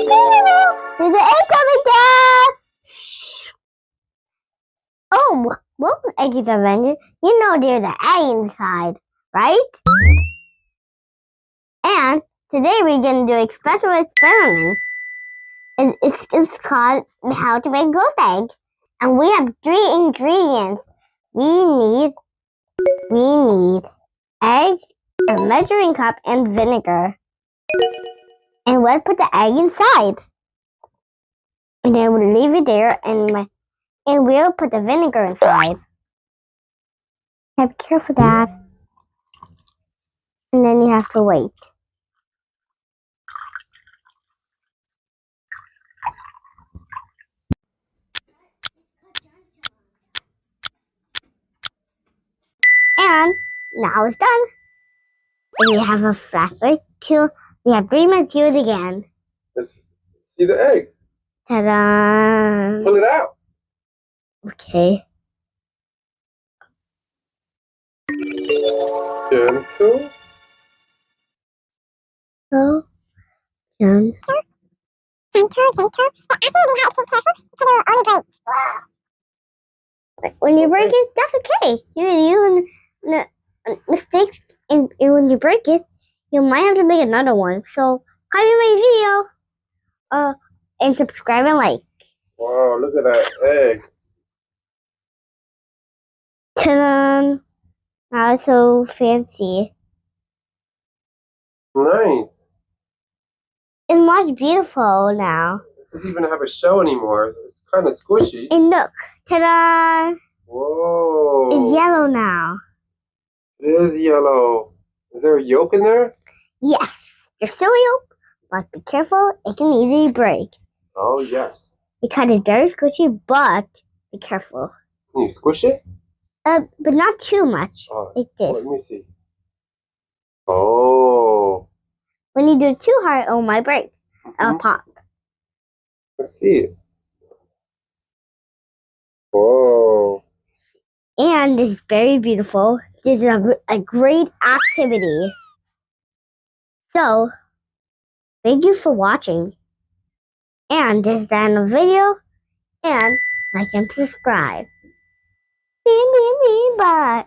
There's an egg coming down! Shh. Oh, welcome, Eggy's Adventure. You know there's an egg inside, right? And today we're going to do a special experiment. It's called How to Make Ghost Egg. And we have 3 ingredients. We need egg, a measuring cup, and vinegar. And we'll put the egg inside. And then we'll leave it there and we'll put the vinegar inside. Now be careful, Dad. And then you have to wait. And now it's done. And we have a flashlight too. We have 3 minutes to do it again. Let's see the egg. Ta-da! Pull it out. Okay. Gentle. So, gentle. Gentle. But actually, we have to be careful because it will only break. When you break it, that's okay. You mistake, and when you break it, you might have to make another one. So, comment my video, and subscribe and like. Wow, look at that egg. Ta-da! Now it's so fancy. Nice. It's much beautiful now. It doesn't even have a shell anymore. It's kind of squishy. And look, ta-da! Whoa. It's yellow now. It is yellow. Is there a yolk in there? Yes, there's still a yolk, but be careful, it can easily break. Oh, yes. Because it's very squishy, but be careful. Can you squish it? But not too much, like this. Let me see. Oh. When you do it too hard, it might break. It'll pop. Let's see it. Whoa. And it's very beautiful. This is a great activity. So, thank you for watching. And this is the end of the video. And like and subscribe. Bye.